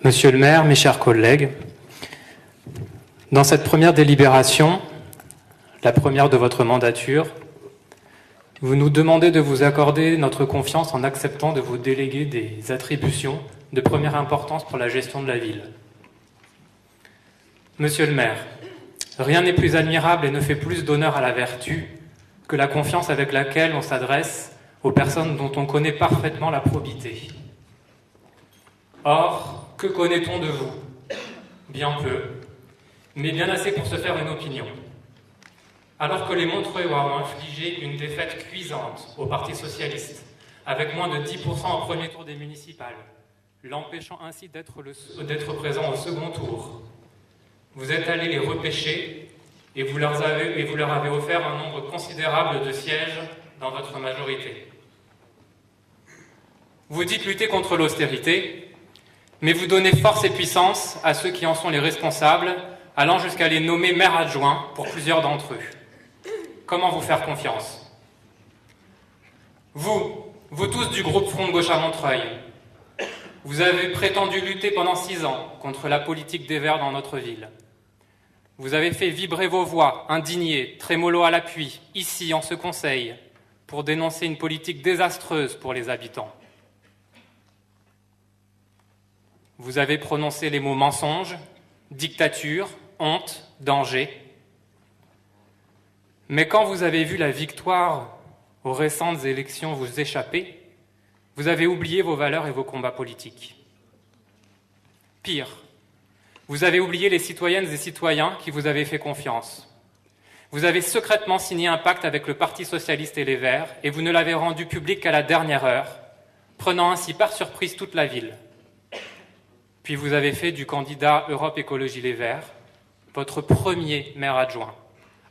Monsieur le maire, mes chers collègues, dans cette première délibération, la première de votre mandature, vous nous demandez de vous accorder notre confiance en acceptant de vous déléguer des attributions de première importance pour la gestion de la ville. Monsieur le maire, rien n'est plus admirable et ne fait plus d'honneur à la vertu que la confiance avec laquelle on s'adresse aux personnes dont on connaît parfaitement la probité. Or, que connaît-on de vous? Bien peu, mais bien assez pour se faire une opinion. Alors que les Montreuillois ont infligé une défaite cuisante au Parti socialiste, avec moins de 10% au premier tour des municipales, l'empêchant ainsi d'être présent au second tour, vous êtes allés les repêcher et vous leur avez offert un nombre considérable de sièges dans votre majorité. Vous dites lutter contre l'austérité, mais vous donnez force et puissance à ceux qui en sont les responsables, allant jusqu'à les nommer maires adjoints pour plusieurs d'entre eux. Comment vous faire confiance? Vous tous du groupe Front de Gauche à Montreuil, vous avez prétendu lutter pendant 6 ans contre la politique des Verts dans notre ville. Vous avez fait vibrer vos voix, indignées, trémolo à l'appui, ici, en ce conseil, pour dénoncer une politique désastreuse pour les habitants. Vous avez prononcé les mots mensonge, dictature, honte, danger. Mais quand vous avez vu la victoire aux récentes élections vous échapper, vous avez oublié vos valeurs et vos combats politiques. Pire, vous avez oublié les citoyennes et citoyens qui vous avaient fait confiance. Vous avez secrètement signé un pacte avec le Parti socialiste et les Verts et vous ne l'avez rendu public qu'à la dernière heure, prenant ainsi par surprise toute la ville. Puis vous avez fait du candidat Europe Écologie Les Verts votre premier maire adjoint,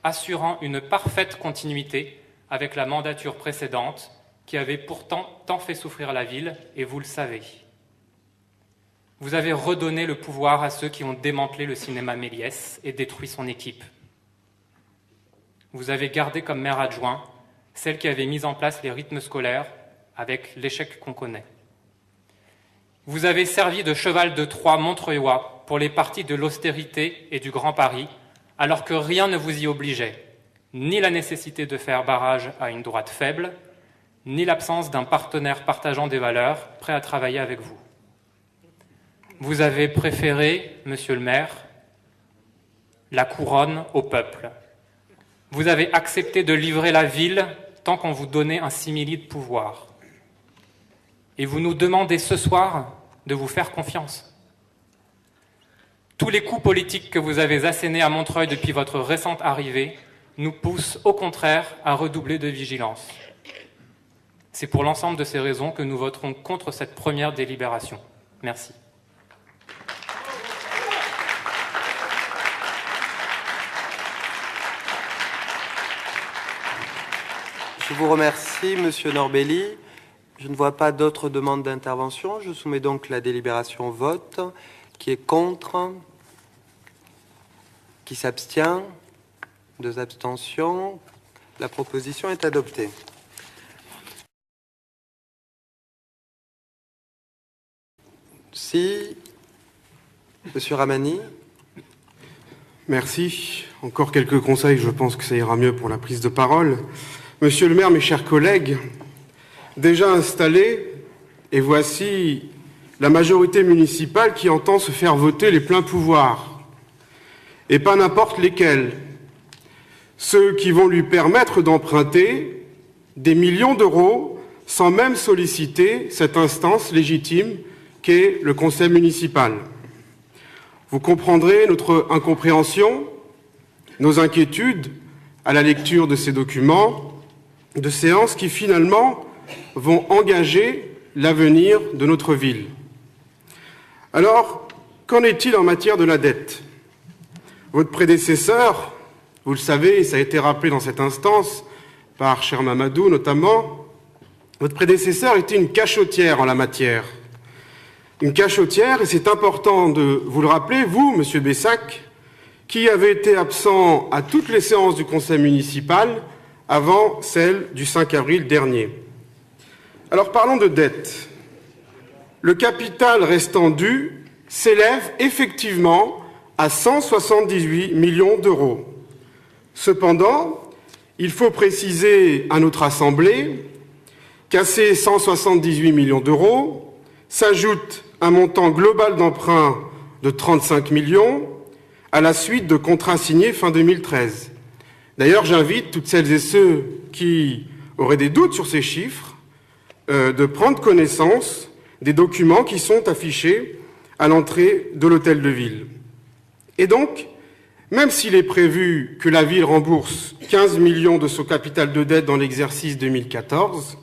assurant une parfaite continuité avec la mandature précédente qui avait pourtant tant fait souffrir la ville, et vous le savez. Vous avez redonné le pouvoir à ceux qui ont démantelé le cinéma Méliès et détruit son équipe. Vous avez gardé comme maire adjoint celle qui avait mis en place les rythmes scolaires avec l'échec qu'on connaît. Vous avez servi de cheval de Troie montreuillois pour les partis de l'austérité et du Grand Paris, alors que rien ne vous y obligeait, ni la nécessité de faire barrage à une droite faible, ni l'absence d'un partenaire partageant des valeurs, prêt à travailler avec vous. Vous avez préféré, monsieur le maire, la couronne au peuple. Vous avez accepté de livrer la ville tant qu'on vous donnait un simili de pouvoir. Et vous nous demandez ce soir de vous faire confiance. Tous les coups politiques que vous avez assénés à Montreuil depuis votre récente arrivée nous poussent au contraire à redoubler de vigilance. C'est pour l'ensemble de ces raisons que nous voterons contre cette première délibération. Merci. Je vous remercie, Monsieur Norbelli. Je ne vois pas d'autres demandes d'intervention. Je soumets donc la délibération au vote. Qui est contre? Qui s'abstient? 2 abstentions. La proposition est adoptée. Si, Monsieur Ramani. Merci. Encore quelques conseils, je pense que ça ira mieux pour la prise de parole. Monsieur le maire, mes chers collègues, déjà installés, et voici la majorité municipale qui entend se faire voter les pleins pouvoirs, et pas n'importe lesquels, ceux qui vont lui permettre d'emprunter des millions d'euros sans même solliciter cette instance légitime qu'est le conseil municipal. Vous comprendrez notre incompréhension, nos inquiétudes à la lecture de ces documents, de séances qui finalement vont engager l'avenir de notre ville. Alors, qu'en est-il en matière de la dette? Votre prédécesseur, vous le savez, ça a été rappelé dans cette instance, par cher Mamadou notamment, votre prédécesseur était une cachotière en la matière. Une cachotière, et c'est important de vous le rappeler, vous, monsieur Bessac, qui avez été absent à toutes les séances du conseil municipal avant celle du 5 avril dernier. Alors parlons de dette. Le capital restant dû s'élève effectivement à 178 millions d'euros. Cependant, il faut préciser à notre Assemblée qu'à ces 178 millions d'euros s'ajoute un montant global d'emprunt de 35 millions à la suite de contrats signés fin 2013. D'ailleurs, j'invite toutes celles et ceux qui auraient des doutes sur ces chiffres de prendre connaissance des documents qui sont affichés à l'entrée de l'hôtel de ville. Et donc, même s'il est prévu que la ville rembourse 15 millions de son capital de dette dans l'exercice 2014,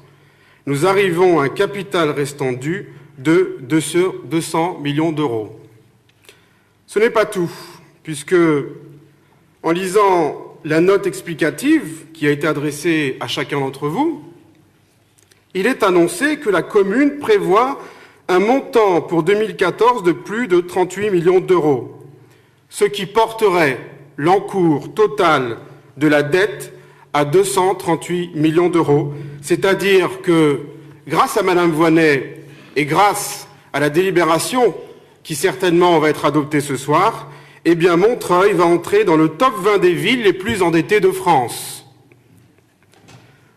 nous arrivons à un capital restant dû de 200 millions d'euros. Ce n'est pas tout, puisque en lisant la note explicative qui a été adressée à chacun d'entre vous, il est annoncé que la commune prévoit un montant pour 2014 de plus de 38 millions d'euros, ce qui porterait l'encours total de la dette à 238 millions d'euros. C'est-à-dire que, grâce à Madame Voynet et grâce à la délibération qui certainement va être adoptée ce soir, eh bien Montreuil va entrer dans le top 20 des villes les plus endettées de France.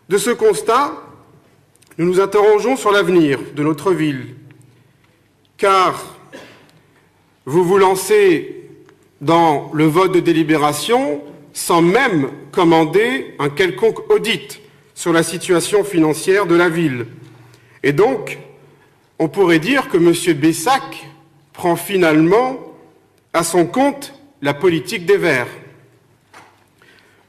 De ce constat, nous nous interrogeons sur l'avenir de notre ville, car vous vous lancez dans le vote de délibération sans même commander un quelconque audit sur la situation financière de la ville. Et donc, on pourrait dire que M. Bessac prend finalement à son compte la politique des Verts.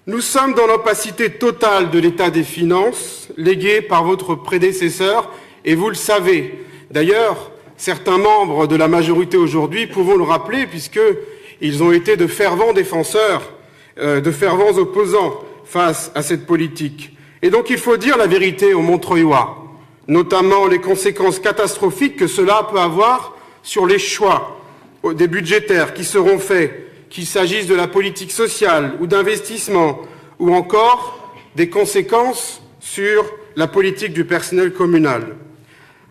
Nous sommes dans l'opacité totale de l'état des finances légué par votre prédécesseur, et vous le savez. D'ailleurs, certains membres de la majorité aujourd'hui pouvons le rappeler, puisqu'ils ont été de fervents défenseurs, de fervents opposants face à cette politique. Et donc il faut dire la vérité aux Montreuillois, notamment les conséquences catastrophiques que cela peut avoir sur les choix des budgétaires qui seront faits, qu'il s'agisse de la politique sociale ou d'investissement, ou encore des conséquences sur la politique du personnel communal.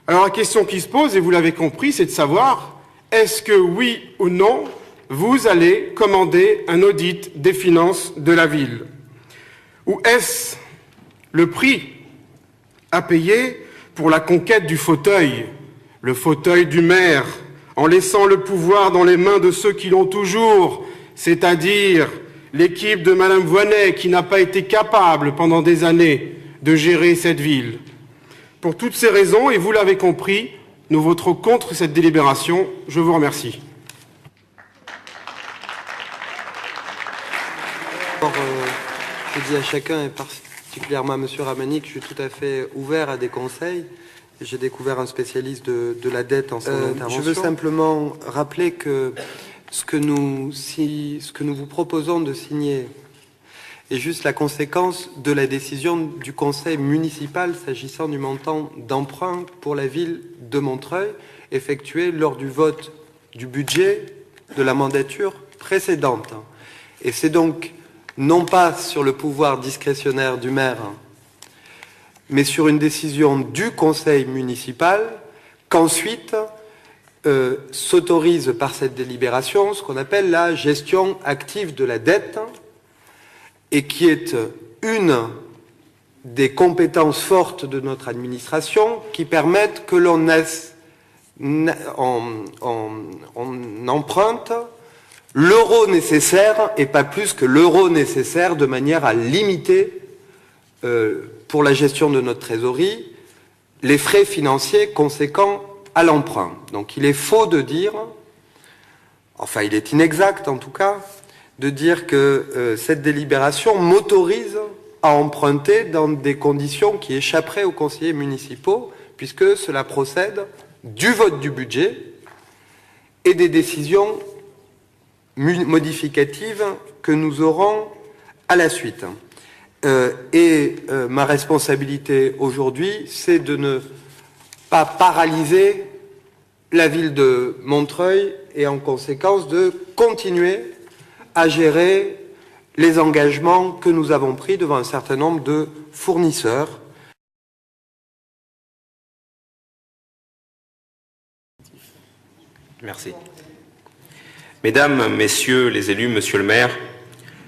Alors la question qui se pose, et vous l'avez compris, c'est de savoir, est-ce que oui ou non, vous allez commander un audit des finances de la ville? Ou est-ce le prix à payer pour la conquête du fauteuil, le fauteuil du maire, en laissant le pouvoir dans les mains de ceux qui l'ont toujours, c'est-à-dire l'équipe de Madame Voynet, qui n'a pas été capable pendant des années de gérer cette ville? Pour toutes ces raisons, et vous l'avez compris, nous voterons contre cette délibération. Je vous remercie. Je dis à chacun, et particulièrement à M. Ramani, que je suis tout à fait ouvert à des conseils. J'ai découvert un spécialiste de la dette en son intervention. Je veux simplement rappeler que ce que nous vous proposons de signer est juste la conséquence de la décision du conseil municipal s'agissant du montant d'emprunt pour la ville de Montreuil, effectué lors du vote du budget de la mandature précédente. Et c'est donc non pas sur le pouvoir discrétionnaire du maire, mais sur une décision du conseil municipal qu'ensuite s'autorise par cette délibération ce qu'on appelle la gestion active de la dette, et qui est une des compétences fortes de notre administration qui permettent que l'on emprunte l'euro nécessaire et pas plus que l'euro nécessaire, de manière à limiter pour la gestion de notre trésorerie les frais financiers conséquents à l'emprunt. Donc il est faux de dire, enfin il est inexact en tout cas, de dire que cette délibération m'autorise à emprunter dans des conditions qui échapperaient aux conseillers municipaux, puisque cela procède du vote du budget et des décisions modificatives que nous aurons à la suite. Ma responsabilité aujourd'hui, c'est de ne pas paralyser la ville de Montreuil et en conséquence de continuer à gérer les engagements que nous avons pris devant un certain nombre de fournisseurs. Merci. Mesdames, Messieurs les élus, Monsieur le maire,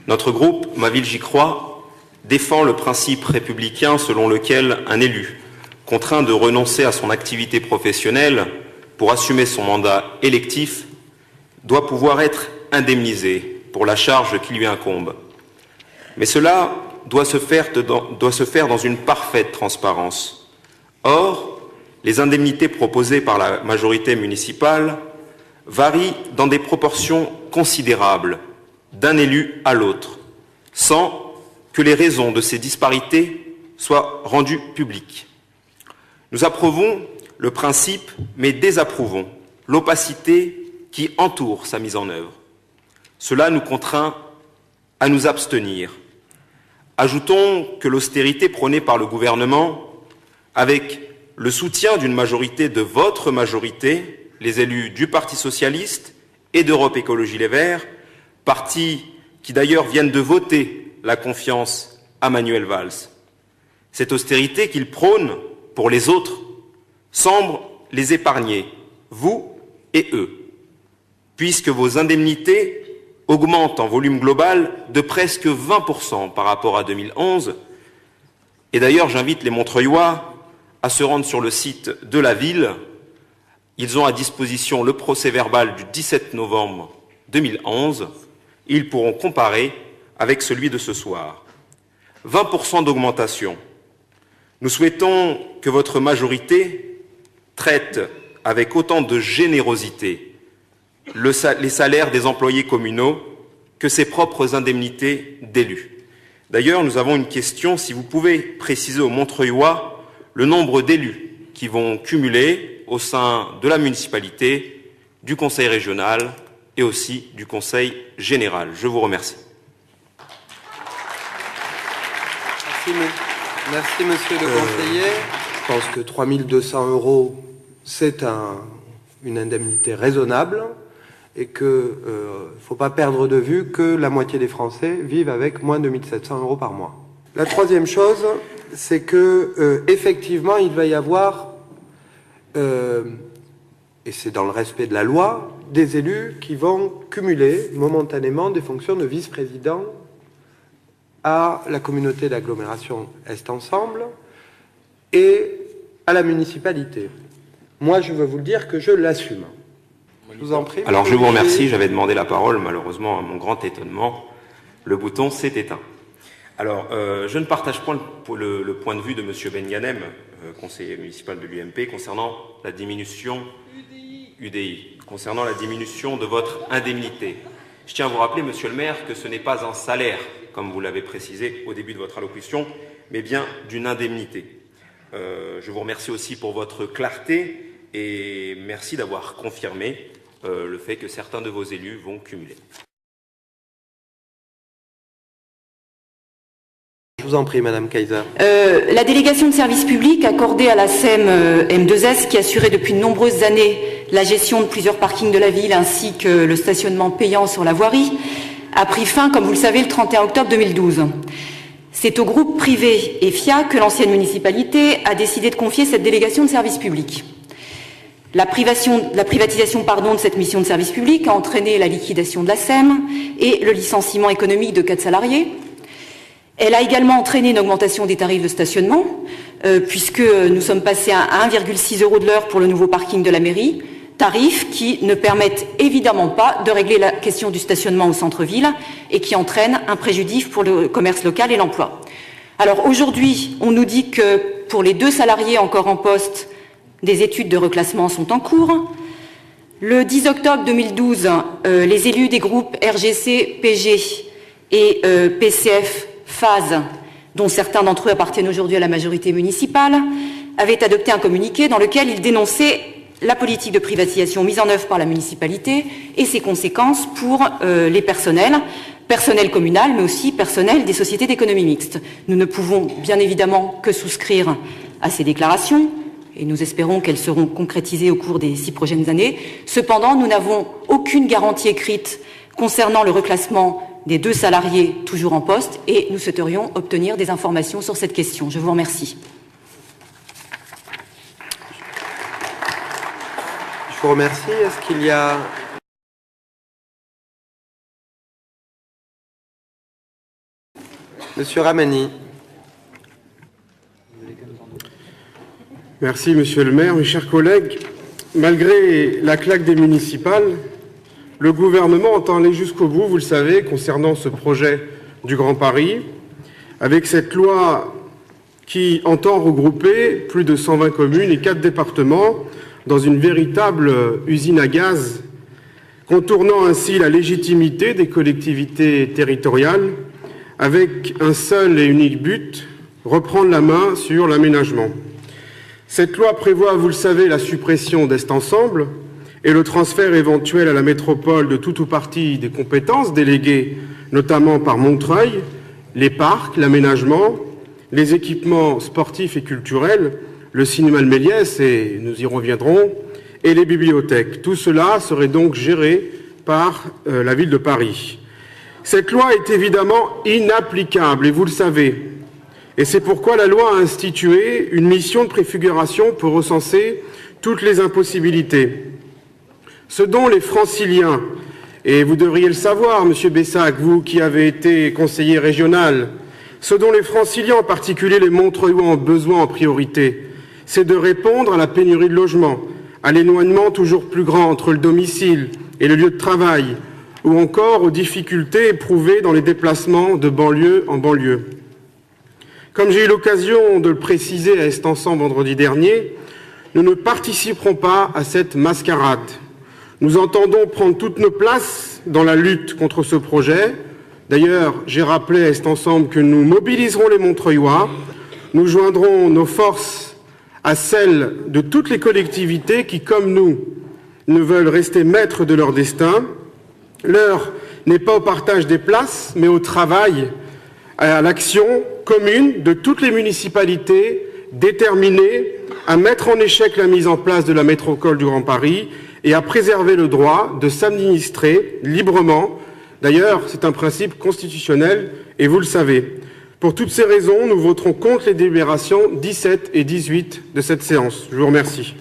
notre groupe Ma Ville J'y Crois défend le principe républicain selon lequel un élu, contraint de renoncer à son activité professionnelle pour assumer son mandat électif, doit pouvoir être indemnisé pour la charge qui lui incombe. Mais cela doit se faire dans une parfaite transparence. Or, les indemnités proposées par la majorité municipale varient dans des proportions considérables d'un élu à l'autre, sans que les raisons de ces disparités soient rendues publiques. Nous approuvons le principe, mais désapprouvons l'opacité qui entoure sa mise en œuvre. Cela nous contraint à nous abstenir. Ajoutons que l'austérité prônée par le gouvernement, avec le soutien d'une majorité de votre majorité, les élus du Parti socialiste et d'Europe Écologie Les Verts, partis qui d'ailleurs viennent de voter la confiance à Manuel Valls. Cette austérité qu'il prône pour les autres semble les épargner, vous et eux, puisque vos indemnités augmentent en volume global de presque 20% par rapport à 2011. Et d'ailleurs, j'invite les Montreuillois à se rendre sur le site de la ville. Ils ont à disposition le procès-verbal du 17 novembre 2011. Ils pourront comparer avec celui de ce soir. 20% d'augmentation. Nous souhaitons que votre majorité traite avec autant de générosité les salaires des employés communaux que ses propres indemnités d'élus. D'ailleurs, nous avons une question, si vous pouvez préciser aux Montreuillois le nombre d'élus qui vont cumuler au sein de la municipalité, du conseil régional et aussi du conseil général. Je vous remercie. Merci, monsieur le conseiller. Je pense que 3 200 €, c'est une indemnité raisonnable et qu'il ne faut pas perdre de vue que la moitié des Français vivent avec moins de 1 700 € par mois. La troisième chose, c'est que effectivement, il va y avoir, et c'est dans le respect de la loi, des élus qui vont cumuler momentanément des fonctions de vice-président à la communauté d'agglomération Est Ensemble et à la municipalité. Moi, je veux vous le dire que je l'assume. Je vous en prie. Alors, je vous remercie. J'avais demandé la parole. Malheureusement, à mon grand étonnement, le bouton s'est éteint. Alors, je ne partage pas le point de vue de M. Benyanem, conseiller municipal de l'UMP, concernant la diminution UDI, concernant la diminution de votre indemnité. Je tiens à vous rappeler, Monsieur le maire, que ce n'est pas un salaire, comme vous l'avez précisé au début de votre allocution, mais bien d'une indemnité. Je vous remercie aussi pour votre clarté et merci d'avoir confirmé le fait que certains de vos élus vont cumuler. Je vous en prie, Madame Kaiser. La délégation de service public accordée à la SEM M2S, qui assurait depuis de nombreuses années la gestion de plusieurs parkings de la ville ainsi que le stationnement payant sur la voirie, a pris fin, comme vous le savez, le 31 octobre 2012. C'est au groupe privé EFIA que l'ancienne municipalité a décidé de confier cette délégation de service public. La privatisation de cette mission de service public a entraîné la liquidation de la SEM et le licenciement économique de 4 salariés. Elle a également entraîné une augmentation des tarifs de stationnement, puisque nous sommes passés à 1,6 € de l'heure pour le nouveau parking de la mairie, tarifs qui ne permettent évidemment pas de régler la question du stationnement au centre-ville et qui entraînent un préjudice pour le commerce local et l'emploi. Alors aujourd'hui, on nous dit que pour les 2 salariés encore en poste, des études de reclassement sont en cours. Le 10 octobre 2012, les élus des groupes RGC, PG et PCF Phase, dont certains d'entre eux appartiennent aujourd'hui à la majorité municipale, avaient adopté un communiqué dans lequel ils dénonçaient la politique de privatisation mise en œuvre par la municipalité et ses conséquences pour les personnel communal, mais aussi personnel des sociétés d'économie mixte. Nous ne pouvons bien évidemment que souscrire à ces déclarations et nous espérons qu'elles seront concrétisées au cours des 6 prochaines années. Cependant, nous n'avons aucune garantie écrite concernant le reclassement des 2 salariés toujours en poste et nous souhaiterions obtenir des informations sur cette question. Je vous remercie. vous remercie. Est-ce qu'il y a... Monsieur Ramani. Merci, Monsieur le maire. Mes chers collègues, malgré la claque des municipales, le gouvernement entend aller jusqu'au bout, vous le savez, concernant ce projet du Grand Paris, avec cette loi qui entend regrouper plus de 120 communes et 4 départements dans une véritable usine à gaz, contournant ainsi la légitimité des collectivités territoriales, avec un seul et unique but, reprendre la main sur l'aménagement. Cette loi prévoit, vous le savez, la suppression d'Est Ensemble et le transfert éventuel à la métropole de tout ou partie des compétences déléguées, notamment par Montreuil, les parcs, l'aménagement, les équipements sportifs et culturels, le cinéma Le Méliès, et nous y reviendrons, et les bibliothèques. Tout cela serait donc géré par la ville de Paris. Cette loi est évidemment inapplicable, et vous le savez. Et c'est pourquoi la loi a institué une mission de préfiguration pour recenser toutes les impossibilités. Ce dont les franciliens, et vous devriez le savoir, Monsieur Bessac, vous qui avez été conseiller régional, ce dont les franciliens, en particulier les Montreuillois, ont besoin en priorité, c'est de répondre à la pénurie de logements, à l'éloignement toujours plus grand entre le domicile et le lieu de travail, ou encore aux difficultés éprouvées dans les déplacements de banlieue en banlieue. Comme j'ai eu l'occasion de le préciser à Est Ensemble vendredi dernier, nous ne participerons pas à cette mascarade. Nous entendons prendre toutes nos places dans la lutte contre ce projet. D'ailleurs, j'ai rappelé à Est Ensemble que nous mobiliserons les Montreuillois, nous joindrons nos forces à celles de toutes les collectivités qui, comme nous, ne veulent rester maîtres de leur destin. L'heure n'est pas au partage des places, mais au travail, à l'action commune de toutes les municipalités déterminées à mettre en échec la mise en place de la métropole du Grand Paris et à préserver le droit de s'administrer librement. D'ailleurs, c'est un principe constitutionnel et vous le savez. Pour toutes ces raisons, nous voterons contre les délibérations 17 et 18 de cette séance. Je vous remercie.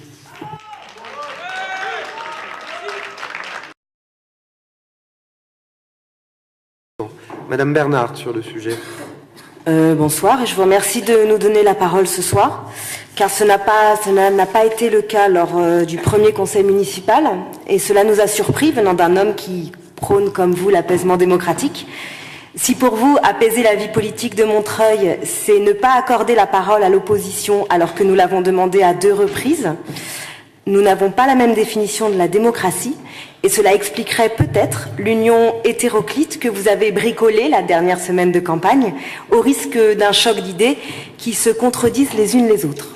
Madame Bernard, sur le sujet. Bonsoir, et je vous remercie de nous donner la parole ce soir, car ce n'a pas été le cas lors du premier conseil municipal, et cela nous a surpris venant d'un homme qui prône comme vous l'apaisement démocratique. Si pour vous, apaiser la vie politique de Montreuil, c'est ne pas accorder la parole à l'opposition alors que nous l'avons demandé à 2 reprises, nous n'avons pas la même définition de la démocratie, et cela expliquerait peut-être l'union hétéroclite que vous avez bricolée la dernière semaine de campagne, au risque d'un choc d'idées qui se contredisent les unes les autres.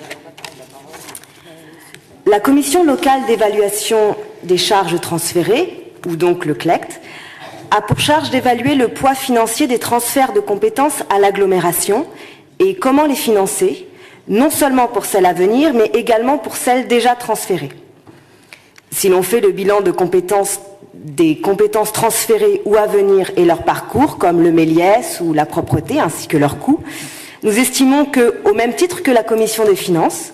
La commission locale d'évaluation des charges transférées, ou donc le CLECT, a pour charge d'évaluer le poids financier des transferts de compétences à l'agglomération et comment les financer, non seulement pour celles à venir, mais également pour celles déjà transférées. Si l'on fait le bilan des compétences transférées ou à venir et leur parcours, comme le Méliès ou la propreté, ainsi que leur coût, nous estimons que, au même titre que la commission des finances,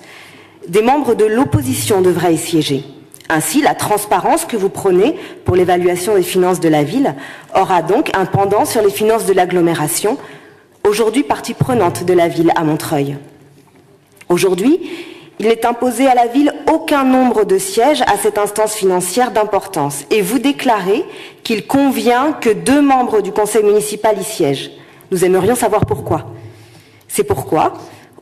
des membres de l'opposition devraient y siéger. Ainsi, la transparence que vous prônez pour l'évaluation des finances de la ville aura donc un pendant sur les finances de l'agglomération, aujourd'hui partie prenante de la ville à Montreuil. Aujourd'hui, il n'est imposé à la ville aucun nombre de sièges à cette instance financière d'importance. Et vous déclarez qu'il convient que 2 membres du conseil municipal y siègent. Nous aimerions savoir pourquoi. C'est pourquoi,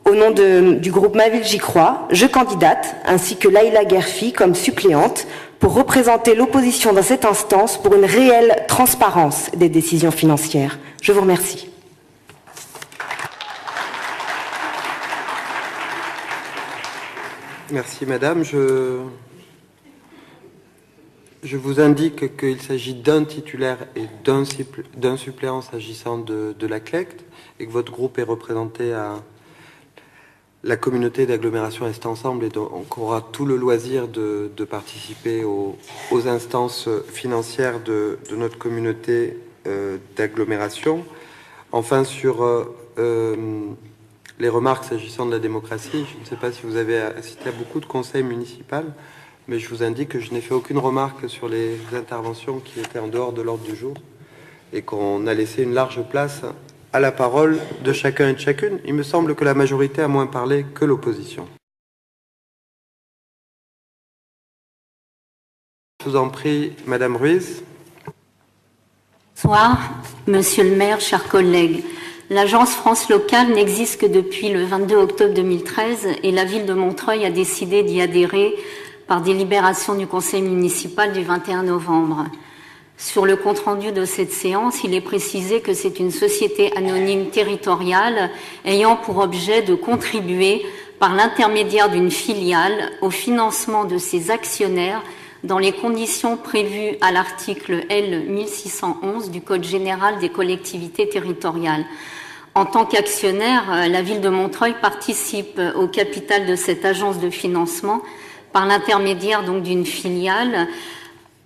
au nom du groupe Ma Ville J'y Crois, je candidate, ainsi que Laïla Guerfi comme suppléante, pour représenter l'opposition dans cette instance pour une réelle transparence des décisions financières. Je vous remercie. Merci Madame. Je vous indique qu'il s'agit d'un titulaire et d'un suppléant s'agissant de la CLECT et que votre groupe est représenté à la communauté d'agglomération Est Ensemble et donc aura tout le loisir de participer aux instances financières de notre communauté d'agglomération. Enfin, sur les remarques s'agissant de la démocratie, je ne sais pas si vous avez assisté à beaucoup de conseils municipaux, mais je vous indique que je n'ai fait aucune remarque sur les interventions qui étaient en dehors de l'ordre du jour et qu'on a laissé une large place à la parole de chacun et de chacune. Il me semble que la majorité a moins parlé que l'opposition. Je vous en prie, Madame Ruiz. Bonsoir, Monsieur le maire, chers collègues. L'agence France Locale n'existe que depuis le 22 octobre 2013 et la ville de Montreuil a décidé d'y adhérer par délibération du conseil municipal du 21 novembre. Sur le compte-rendu de cette séance, il est précisé que c'est une société anonyme territoriale ayant pour objet de contribuer par l'intermédiaire d'une filiale au financement de ses actionnaires dans les conditions prévues à l'article L 1611 du Code général des collectivités territoriales. En tant qu'actionnaire, la ville de Montreuil participe au capital de cette agence de financement par l'intermédiaire donc d'une filiale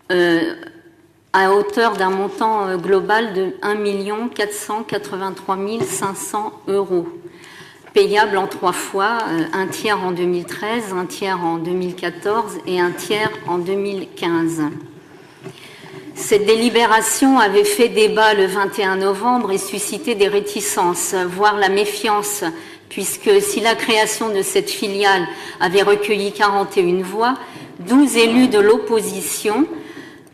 à hauteur d'un montant global de 1 483 500 €, payable en 3 fois, un tiers en 2013, un tiers en 2014 et un tiers en 2015. Cette délibération avait fait débat le 21 novembre et suscité des réticences, voire la méfiance, puisque si la création de cette filiale avait recueilli 41 voix, 12 élus de l'opposition,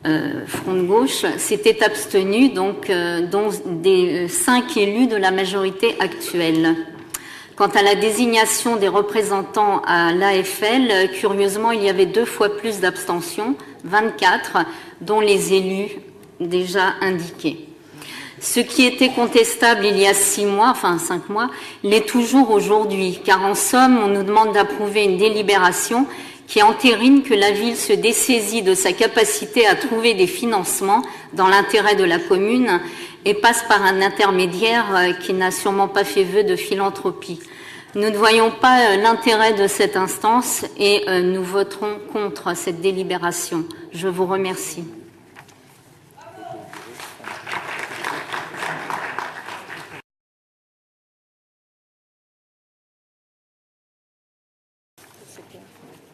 Front de gauche, s'étaient abstenus, donc, dont des 5 élus de la majorité actuelle. Quant à la désignation des représentants à l'AFL, curieusement, il y avait 2 fois plus d'abstentions, 24, dont les élus déjà indiqués. Ce qui était contestable il y a 6 mois, enfin 5 mois, l'est toujours aujourd'hui, car en somme, on nous demande d'approuver une délibération qui entérine que la ville se dessaisit de sa capacité à trouver des financements dans l'intérêt de la commune et passe par un intermédiaire qui n'a sûrement pas fait vœu de philanthropie. Nous ne voyons pas l'intérêt de cette instance et nous voterons contre cette délibération. Je vous remercie.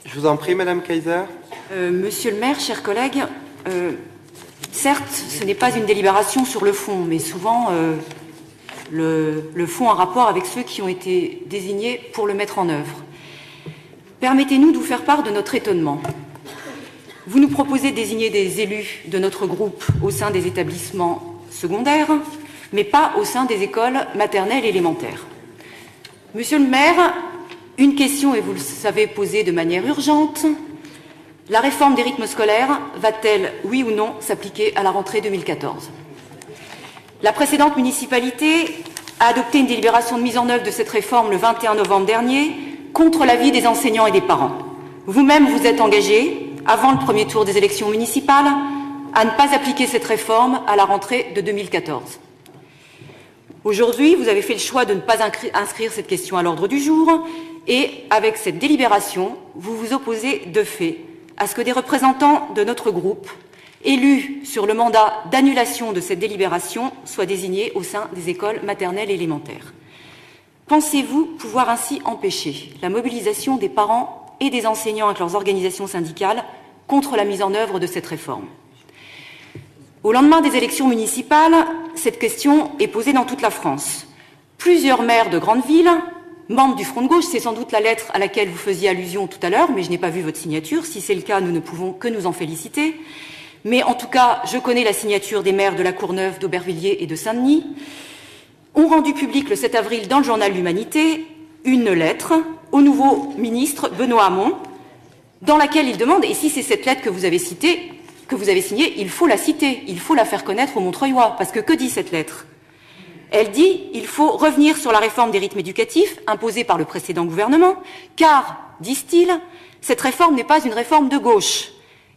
Je vous en prie, Madame Kaiser. Monsieur le maire, chers collègues, certes, ce n'est pas une délibération sur le fond, mais souvent le fond en rapport avec ceux qui ont été désignés pour le mettre en œuvre. Permettez-nous de vous faire part de notre étonnement. Vous nous proposez de désigner des élus de notre groupe au sein des établissements secondaires, mais pas au sein des écoles maternelles et élémentaires. Monsieur le maire, une question, et vous le savez, posée de manière urgente. La réforme des rythmes scolaires va-t-elle, oui ou non, s'appliquer à la rentrée 2014 ? La précédente municipalité a adopté une délibération de mise en œuvre de cette réforme le 21 novembre dernier, contre l'avis des enseignants et des parents. Vous-même vous êtes engagé, avant le premier tour des élections municipales, à ne pas appliquer cette réforme à la rentrée de 2014. Aujourd'hui, vous avez fait le choix de ne pas inscrire cette question à l'ordre du jour et, avec cette délibération, vous vous opposez de fait à ce que des représentants de notre groupe, élus sur le mandat d'annulation de cette délibération, soient désignés au sein des écoles maternelles et élémentaires. Pensez-vous pouvoir ainsi empêcher la mobilisation des parents et des enseignants avec leurs organisations syndicales contre la mise en œuvre de cette réforme ? Au lendemain des élections municipales, cette question est posée dans toute la France. Plusieurs maires de grandes villes, membres du Front de gauche, c'est sans doute la lettre à laquelle vous faisiez allusion tout à l'heure, mais je n'ai pas vu votre signature. Si c'est le cas, nous ne pouvons que nous en féliciter. Mais en tout cas, je connais la signature des maires de La Courneuve, d'Aubervilliers et de Saint-Denis, ont rendu public le 7 avril dans le journal L'Humanité une lettre au nouveau ministre Benoît Hamon, dans laquelle il demande, et si c'est cette lettre que vous avez citée, que vous avez signée, il faut la citer, il faut la faire connaître aux Montreuillois. Parce que dit cette lettre ? Elle dit il faut revenir sur la réforme des rythmes éducatifs imposée par le précédent gouvernement, car, disent-ils, cette réforme n'est pas une réforme de gauche.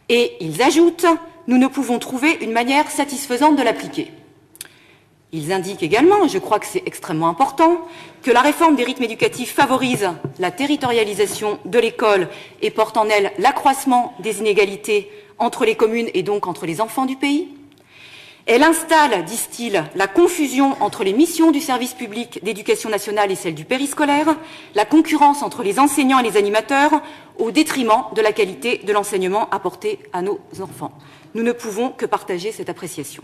Et ils ajoutent nous ne pouvons trouver une manière satisfaisante de l'appliquer. Ils indiquent également, et je crois que c'est extrêmement important, que la réforme des rythmes éducatifs favorise la territorialisation de l'école et porte en elle l'accroissement des inégalités entre les communes et donc entre les enfants du pays. Elle installe, disent-ils, la confusion entre les missions du service public d'éducation nationale et celles du périscolaire, la concurrence entre les enseignants et les animateurs, au détriment de la qualité de l'enseignement apporté à nos enfants. Nous ne pouvons que partager cette appréciation.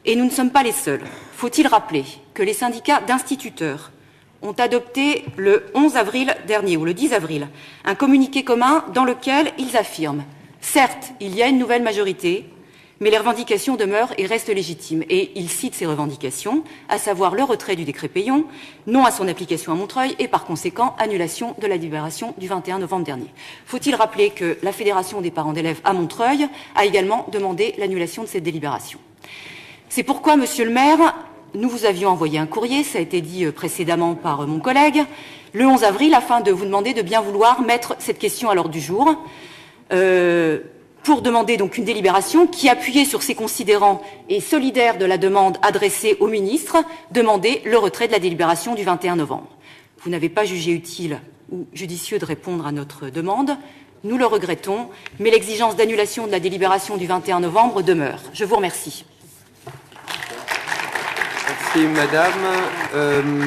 Et nous ne sommes pas les seuls. Faut-il rappeler que les syndicats d'instituteurs ont adopté le 11 avril dernier, ou le 10 avril, un communiqué commun dans lequel ils affirment « Certes, il y a une nouvelle majorité, mais les revendications demeurent et restent légitimes. » Et ils citent ces revendications, à savoir le retrait du décret Payon, non à son application à Montreuil et par conséquent annulation de la délibération du 21 novembre dernier. Faut-il rappeler que la Fédération des parents d'élèves à Montreuil a également demandé l'annulation de cette délibération. C'est pourquoi, Monsieur le maire, nous vous avions envoyé un courrier, ça a été dit précédemment par mon collègue, le 11 avril, afin de vous demander de bien vouloir mettre cette question à l'ordre du jour, pour demander donc une délibération qui, appuyée sur ces considérants et solidaire de la demande adressée au ministre, demandait le retrait de la délibération du 21 novembre. Vous n'avez pas jugé utile ou judicieux de répondre à notre demande. Nous le regrettons, mais l'exigence d'annulation de la délibération du 21 novembre demeure. Je vous remercie. Merci, madame.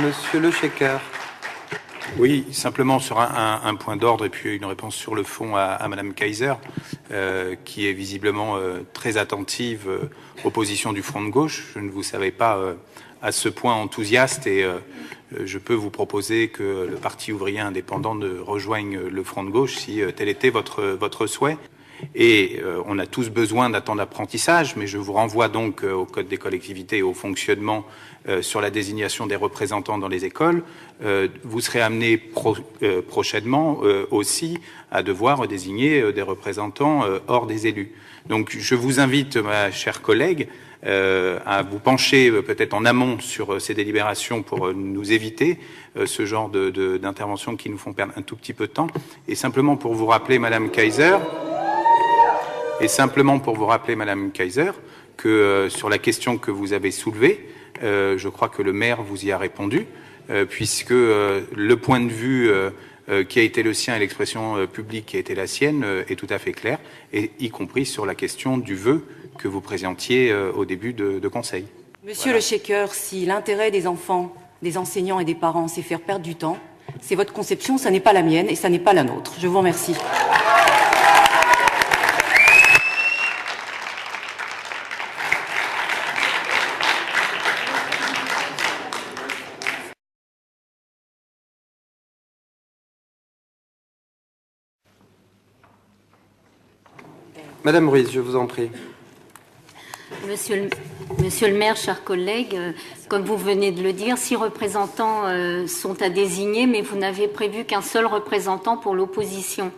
Monsieur Le Shekhar. Oui, simplement sur un point d'ordre et puis une réponse sur le fond à madame Kaiser, qui est visiblement très attentive aux positions du Front de gauche. Je ne vous savais pas à ce point enthousiaste et je peux vous proposer que le Parti ouvrier indépendant rejoigne le Front de gauche si tel était votre souhait. Et on a tous besoin d'un temps d'apprentissage, mais je vous renvoie donc au Code des collectivités et au fonctionnement sur la désignation des représentants dans les écoles. Vous serez amené prochainement aussi à devoir désigner des représentants hors des élus. Donc je vous invite, ma chère collègue, à vous pencher peut-être en amont sur ces délibérations pour nous éviter ce genre d'interventions qui nous font perdre un tout petit peu de temps. Et simplement pour vous rappeler, madame Kaiser, que sur la question que vous avez soulevée, je crois que le maire vous y a répondu, puisque le point de vue qui a été le sien et l'expression publique qui a été la sienne est tout à fait clair, et y compris sur la question du vœu que vous présentiez au début de conseil. Monsieur Le Shekhar, si l'intérêt des enfants, des enseignants et des parents, c'est faire perdre du temps, c'est votre conception, ça n'est pas la mienne et ça n'est pas la nôtre. Je vous remercie. Madame Ruiz, je vous en prie. Monsieur le maire, chers collègues, comme vous venez de le dire, 6 représentants sont à désigner, mais vous n'avez prévu qu'un seul représentant pour l'opposition.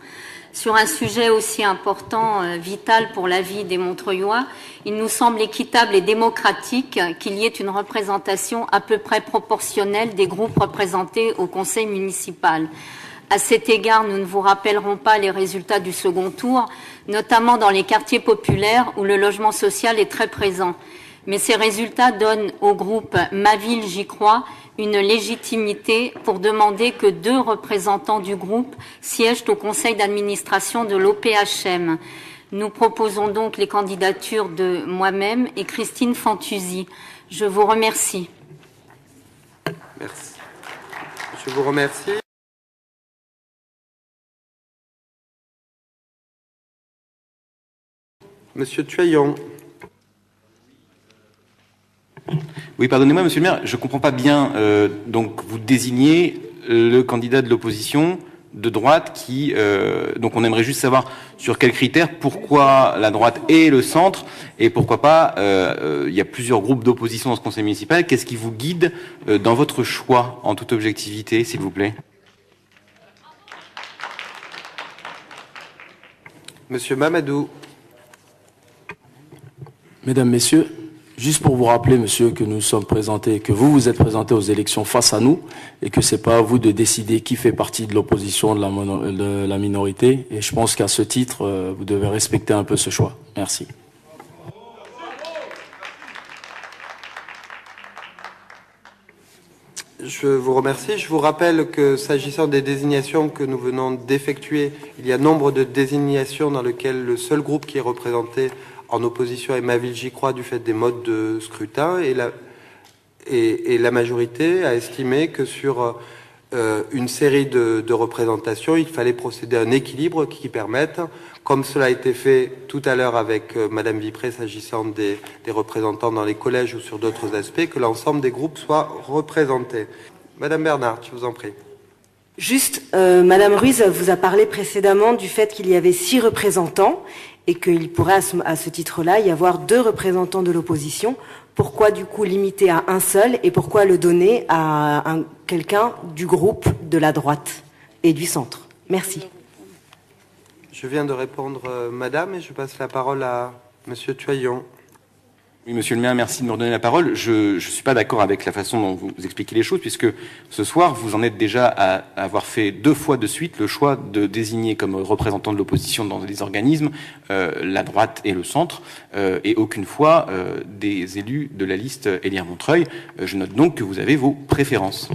Sur un sujet aussi important, vital pour la vie des Montreuillois, il nous semble équitable et démocratique qu'il y ait une représentation à peu près proportionnelle des groupes représentés au conseil municipal. À cet égard, nous ne vous rappellerons pas les résultats du second tour, notamment dans les quartiers populaires où le logement social est très présent. Mais ces résultats donnent au groupe Ma Ville, j'y crois une légitimité pour demander que 2 représentants du groupe siègent au conseil d'administration de l'OPHM. Nous proposons donc les candidatures de moi-même et Christine Fantuzzi. Je vous remercie. Merci. Je vous remercie. Monsieur Tuaillon. Oui, pardonnez-moi, monsieur le maire, je ne comprends pas bien. Donc, vous désignez le candidat de l'opposition de droite qui... donc, on aimerait juste savoir sur quels critères, pourquoi la droite et le centre, et pourquoi pas, il y a plusieurs groupes d'opposition dans ce conseil municipal. Qu'est-ce qui vous guide dans votre choix, en toute objectivité, s'il vous plaît? Monsieur Mamadou. Mesdames, Messieurs, juste pour vous rappeler, monsieur, que nous sommes présentés, que vous vous êtes présentés aux élections face à nous et que c'est pas à vous de décider qui fait partie de l'opposition, de la minorité. Et je pense qu'à ce titre, vous devez respecter un peu ce choix. Merci. Je vous remercie. Je vous rappelle que s'agissant des désignations que nous venons d'effectuer, il y a nombre de désignations dans lesquelles le seul groupe qui est représenté en opposition à Ma Ville J'y Crois du fait des modes de scrutin, et la majorité a estimé que sur une série de représentations, il fallait procéder à un équilibre qui permette, comme cela a été fait tout à l'heure avec Madame Vipré s'agissant des représentants dans les collèges ou sur d'autres aspects, que l'ensemble des groupes soient représentés. Madame Bernard, je vous en prie. Juste, Madame Ruiz vous a parlé précédemment du fait qu'il y avait 6 représentants et qu'il pourrait à ce titre-là y avoir 2 représentants de l'opposition. Pourquoi du coup limiter à un seul et pourquoi le donner à quelqu'un du groupe de la droite et du centre? Merci. Je viens de répondre, Madame, et je passe la parole à Monsieur Tuaillon. Oui, Monsieur le maire, merci de me redonner la parole. Je ne suis pas d'accord avec la façon dont vous expliquez les choses, puisque ce soir, vous en êtes déjà à avoir fait 2 fois de suite le choix de désigner comme représentant de l'opposition dans des organismes la droite et le centre, et aucune fois des élus de la liste Élire-Montreuil. Je note donc que vous avez vos préférences.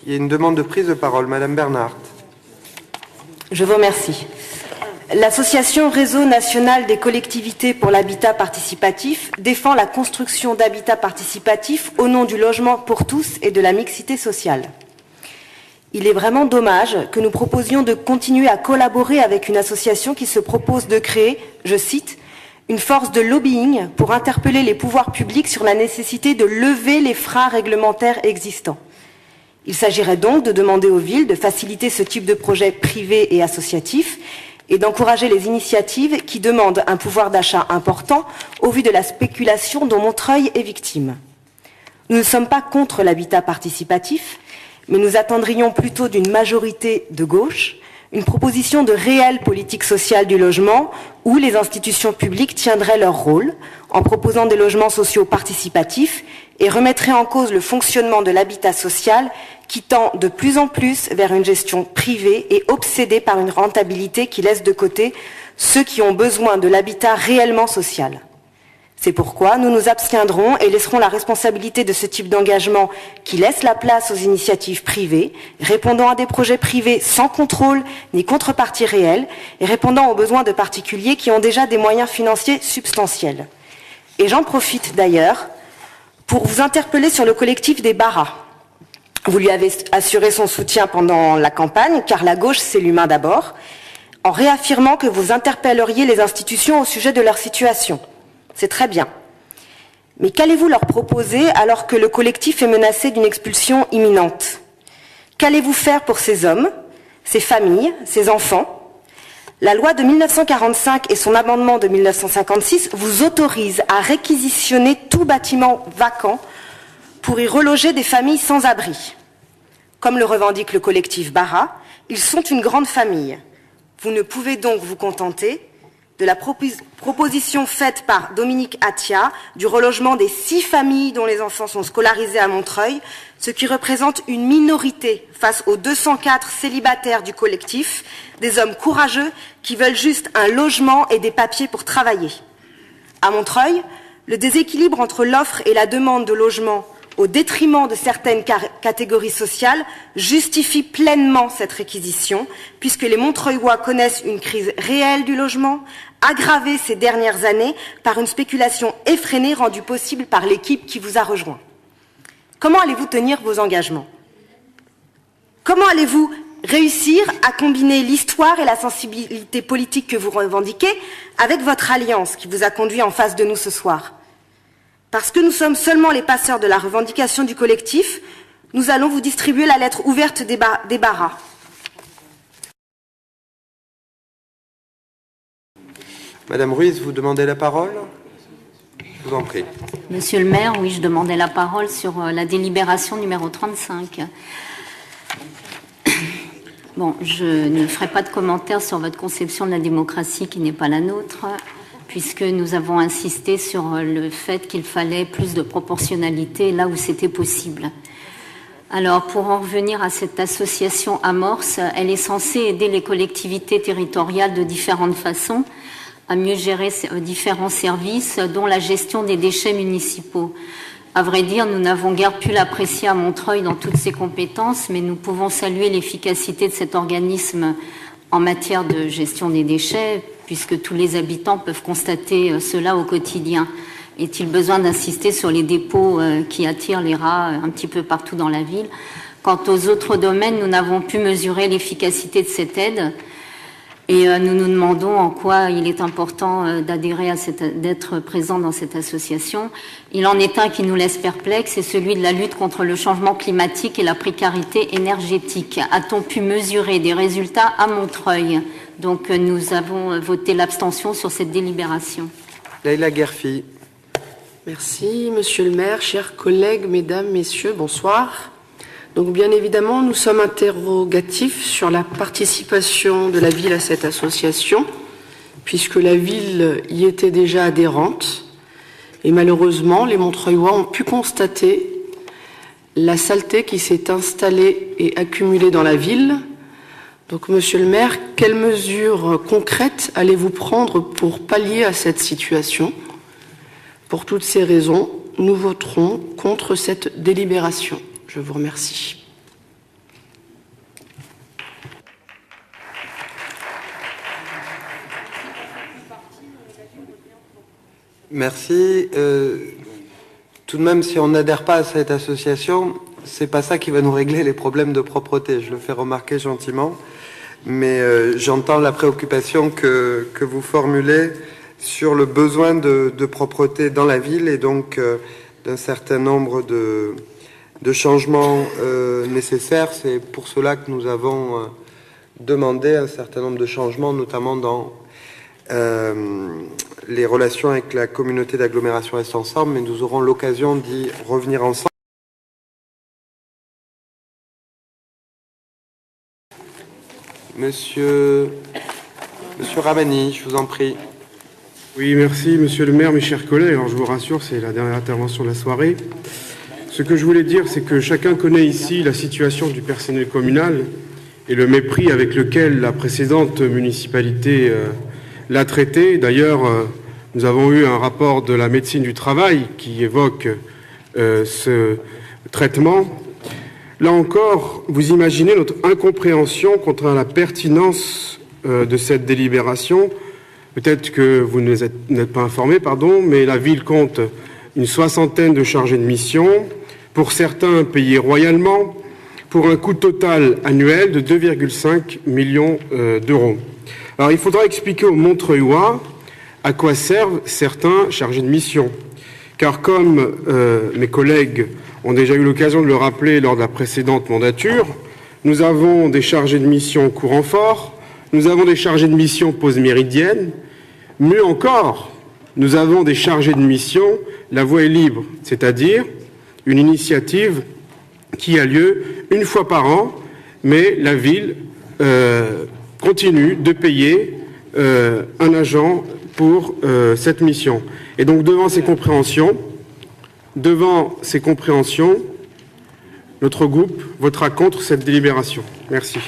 Il y a une demande de prise de parole. Madame Bernard. Je vous remercie. L'association Réseau national des collectivités pour l'habitat participatif défend la construction d'habitat participatif au nom du logement pour tous et de la mixité sociale. Il est vraiment dommage que nous proposions de continuer à collaborer avec une association qui se propose de créer, je cite, une force de lobbying pour interpeller les pouvoirs publics sur la nécessité de lever les freins réglementaires existants. Il s'agirait donc de demander aux villes de faciliter ce type de projet privé et associatif et d'encourager les initiatives qui demandent un pouvoir d'achat important au vu de la spéculation dont Montreuil est victime. Nous ne sommes pas contre l'habitat participatif, mais nous attendrions plutôt d'une majorité de gauche une proposition de réelle politique sociale du logement où les institutions publiques tiendraient leur rôle en proposant des logements sociaux participatifs et remettraient en cause le fonctionnement de l'habitat social qui tend de plus en plus vers une gestion privée et obsédée par une rentabilité qui laisse de côté ceux qui ont besoin de l'habitat réellement social. C'est pourquoi nous nous abstiendrons et laisserons la responsabilité de ce type d'engagement qui laisse la place aux initiatives privées, répondant à des projets privés sans contrôle ni contrepartie réelle et répondant aux besoins de particuliers qui ont déjà des moyens financiers substantiels. Et j'en profite d'ailleurs pour vous interpeller sur le collectif des Baras. Vous lui avez assuré son soutien pendant la campagne, car la gauche, c'est l'humain d'abord, en réaffirmant que vous interpelleriez les institutions au sujet de leur situation. C'est très bien. Mais qu'allez-vous leur proposer alors que le collectif est menacé d'une expulsion imminente? Qu'allez-vous faire pour ces hommes, ces familles, ces enfants? La loi de 1945 et son amendement de 1956 vous autorisent à réquisitionner tout bâtiment vacant pour y reloger des familles sans abri. Comme le revendique le collectif Bara, ils sont une grande famille. Vous ne pouvez donc vous contenter de la proposition faite par Dominique Attia du relogement des 6 familles dont les enfants sont scolarisés à Montreuil, ce qui représente une minorité face aux 204 célibataires du collectif, des hommes courageux qui veulent juste un logement et des papiers pour travailler. À Montreuil, le déséquilibre entre l'offre et la demande de logement au détriment de certaines catégories sociales justifie pleinement cette réquisition, puisque les Montreuillois connaissent une crise réelle du logement, aggravée ces dernières années par une spéculation effrénée rendue possible par l'équipe qui vous a rejoint. Comment allez-vous tenir vos engagements? Comment allez-vous réussir à combiner l'histoire et la sensibilité politique que vous revendiquez avec votre alliance qui vous a conduit en face de nous ce soir? Parce que nous sommes seulement les passeurs de la revendication du collectif, nous allons vous distribuer la lettre ouverte des Baras. Madame Ruiz, vous demandez la parole? Je vous en prie. Monsieur le maire, oui, je demandais la parole sur la délibération numéro 35. Bon, je ne ferai pas de commentaire sur votre conception de la démocratie qui n'est pas la nôtre, puisque nous avons insisté sur le fait qu'il fallait plus de proportionnalité là où c'était possible. Alors, pour en revenir à cette association Amorce, elle est censée aider les collectivités territoriales de différentes façons à mieux gérer différents services, dont la gestion des déchets municipaux. À vrai dire, nous n'avons guère pu l'apprécier à Montreuil dans toutes ses compétences, mais nous pouvons saluer l'efficacité de cet organisme en matière de gestion des déchets, puisque tous les habitants peuvent constater cela au quotidien. Est-il besoin d'insister sur les dépôts qui attirent les rats un petit peu partout dans la ville? Quant aux autres domaines, nous n'avons pu mesurer l'efficacité de cette aide et nous nous demandons en quoi il est important d'adhérer d'être présent dans cette association. Il en est un qui nous laisse perplexes, c'est celui de la lutte contre le changement climatique et la précarité énergétique. A-t-on pu mesurer des résultats à Montreuil? Donc nous avons voté l'abstention sur cette délibération. Leïla Guerfi. Merci, Monsieur le maire, chers collègues, mesdames, messieurs, bonsoir. Donc, bien évidemment, nous sommes interrogatifs sur la participation de la ville à cette association, puisque la ville y était déjà adhérente. Et malheureusement, les Montreuillois ont pu constater la saleté qui s'est installée et accumulée dans la ville. Donc, Monsieur le maire, quelles mesures concrètes allez-vous prendre pour pallier à cette situation ? Pour toutes ces raisons, nous voterons contre cette délibération. Je vous remercie. Merci. Tout de même, si on n'adhère pas à cette association, c'est pas ça qui va nous régler les problèmes de propreté. Je le fais remarquer gentiment, mais j'entends la préoccupation que vous formulez sur le besoin de propreté dans la ville et donc d'un certain nombre de changements nécessaires. C'est pour cela que nous avons demandé un certain nombre de changements, notamment dans les relations avec la communauté d'agglomération Est Ensemble, mais nous aurons l'occasion d'y revenir ensemble. Monsieur Ramani, je vous en prie. Oui, merci, monsieur le maire, mes chers collègues. Alors, je vous rassure, c'est la dernière intervention de la soirée. Ce que je voulais dire, c'est que chacun connaît ici la situation du personnel communal et le mépris avec lequel la précédente municipalité l'a traité. D'ailleurs, nous avons eu un rapport de la médecine du travail qui évoque ce traitement. Là encore, vous imaginez notre incompréhension quant à la pertinence de cette délibération. Peut-être que vous n'êtes pas informé, mais la ville compte une soixantaine de chargés de mission, pour certains payés royalement, pour un coût total annuel de 2,5 millions d'euros. Alors il faudra expliquer aux Montreuillois à quoi servent certains chargés de mission. Car comme mes collègues ont déjà eu l'occasion de le rappeler lors de la précédente mandature, nous avons des chargés de mission courant fort, nous avons des chargés de mission pause méridienne. Mieux encore, nous avons des chargés de mission la voie est libre, c'est-à-dire une initiative qui a lieu une fois par an, mais la ville continue de payer un agent pour cette mission. Et donc devant ces compréhensions, notre groupe votera contre cette délibération. Merci.